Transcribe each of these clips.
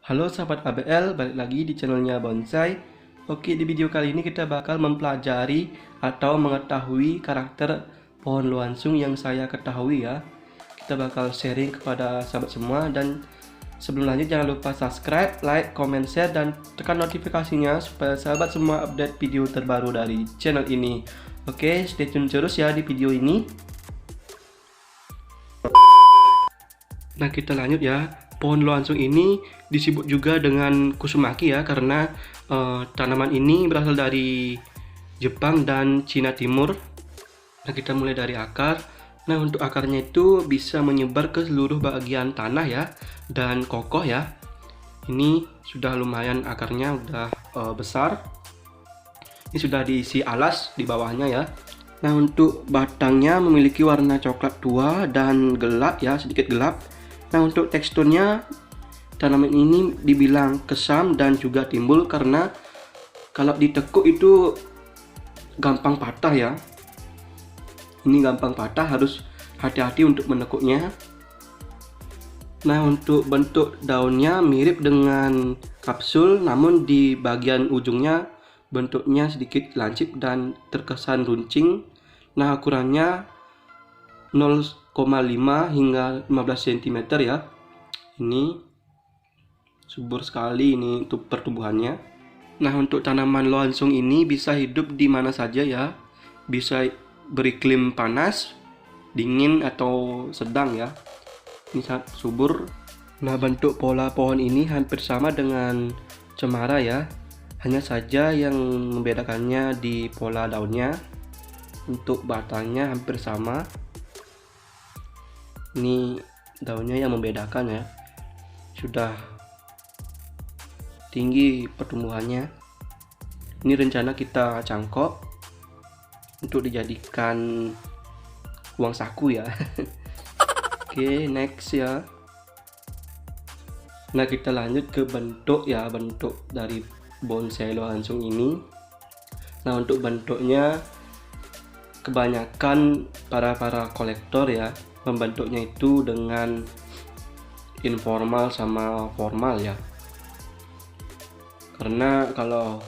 Halo sahabat ABL, balik lagi di channelnya Bonsai. Oke, di video kali ini kita bakal mempelajari atau mengetahui karakter pohon luansung yang saya ketahui ya. Kita bakal sharing kepada sahabat semua, dan sebelum lanjut jangan lupa subscribe, like, comment, share, dan tekan notifikasinya supaya sahabat semua update video terbaru dari channel ini. Oke, stay tune terus ya di video ini. Nah, kita lanjut ya. Pohon luansung ini disebut juga dengan kusumaki ya, karena tanaman ini berasal dari Jepang dan Cina Timur. Nah, kita mulai dari akar. Nah, untuk akarnya itu bisa menyebar ke seluruh bagian tanah ya, dan kokoh ya. Ini sudah lumayan, akarnya udah besar. Ini sudah diisi alas di bawahnya ya. Nah, untuk batangnya memiliki warna coklat tua dan gelap ya, sedikit gelap. Nah, untuk teksturnya tanaman ini dibilang kesam dan juga timbul karena kalau ditekuk itu gampang patah ya. Ini gampang patah, harus hati-hati untuk menekuknya. Nah, untuk bentuk daunnya mirip dengan kapsul, namun di bagian ujungnya bentuknya sedikit lancip dan terkesan runcing. Nah, ukurannya 0,5 hingga 15 cm ya. Ini subur sekali ini untuk pertumbuhannya. Nah, untuk tanaman luansung ini bisa hidup di mana saja ya. Bisa beriklim panas, dingin, atau sedang ya. Ini sangat subur. Nah, bentuk pola pohon ini hampir sama dengan cemara ya. Hanya saja yang membedakannya di pola daunnya. Untuk batangnya hampir sama. Ini daunnya yang membedakan ya. Sudah tinggi pertumbuhannya. Ini rencana kita cangkok untuk dijadikan uang saku ya. Oke, next ya. Nah, kita lanjut ke bentuk ya, bentuk dari bonsai luansung ini. Nah, untuk bentuknya kebanyakan para kolektor ya membentuknya itu dengan informal sama formal ya. Karena kalau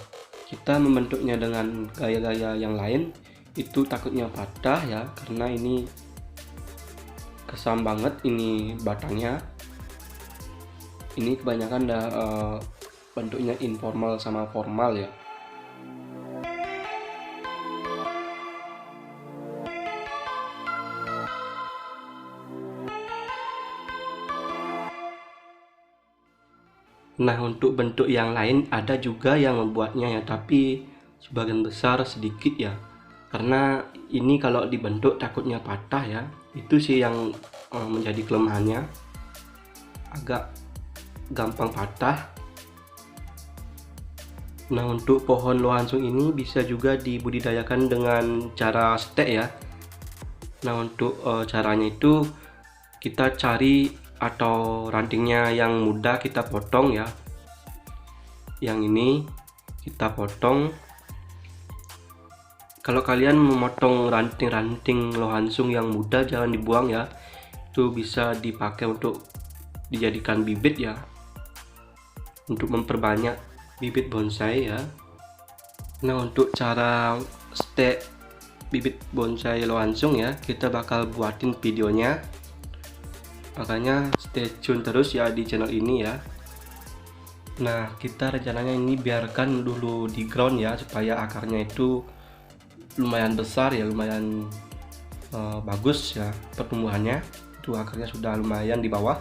kita membentuknya dengan gaya-gaya yang lain itu takutnya patah ya, karena ini kesam banget ini batangnya. Ini kebanyakan bentuknya informal sama formal ya. Nah, untuk bentuk yang lain ada juga yang membuatnya ya, tapi sebagian besar sedikit ya. Karena ini kalau dibentuk takutnya patah ya. Itu sih yang menjadi kelemahannya. Agak gampang patah. Nah, untuk pohon luansung ini bisa juga dibudidayakan dengan cara stek ya. Nah, untuk caranya itu kita cari atau rantingnya yang muda kita potong ya. Yang ini kita potong. Kalau kalian memotong ranting-ranting luansung yang muda jangan dibuang ya. Itu bisa dipakai untuk dijadikan bibit ya. Untuk memperbanyak bibit bonsai ya. Nah, untuk cara stek bibit bonsai luansung ya, kita bakal buatin videonya. Makanya stay tune terus ya di channel ini ya. Nah, kita rencananya ini biarkan dulu di ground ya, supaya akarnya itu lumayan besar ya, lumayan bagus ya pertumbuhannya. Itu akarnya sudah lumayan di bawah.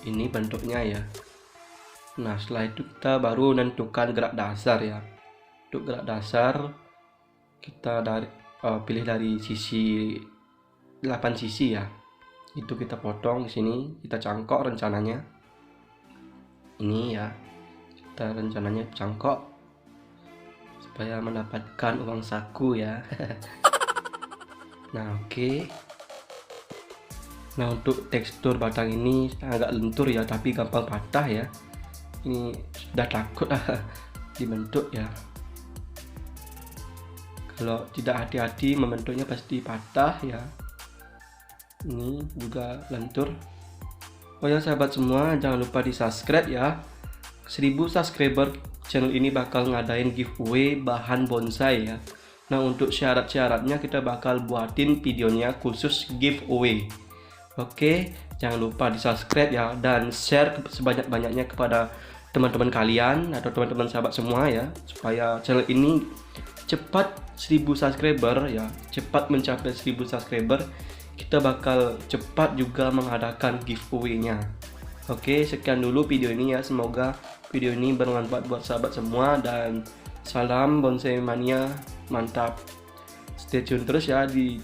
Ini bentuknya ya. Nah, setelah itu kita baru menentukan gerak dasar ya. Untuk gerak dasar kita pilih dari sisi 8 sisi ya. Itu kita potong di sini, kita cangkok rencananya. Ini ya, kita rencananya cangkok supaya mendapatkan uang saku ya. Nah, oke. Nah, untuk tekstur batang ini agak lentur ya, tapi gampang patah ya. Ini sudah takut dibentuk ya. Kalau tidak hati-hati membentuknya pasti patah ya. Ini juga lentur. Oh ya sahabat semua, jangan lupa di subscribe ya. 1000 subscriber channel ini bakal ngadain giveaway bahan bonsai ya. Nah, untuk syarat-syaratnya kita bakal buatin videonya khusus giveaway. Oke, jangan lupa di subscribe ya, dan share sebanyak-banyaknya kepada teman-teman kalian atau teman-teman sahabat semua ya, supaya channel ini cepat 1000 subscriber ya, cepat mencapai 1000 subscriber. Kita bakal cepat juga mengadakan giveaway-nya. Oke, sekian dulu video ini ya, semoga video ini bermanfaat buat sahabat semua, dan salam bonsai mania, mantap. Stay tune terus ya di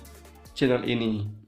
channel ini.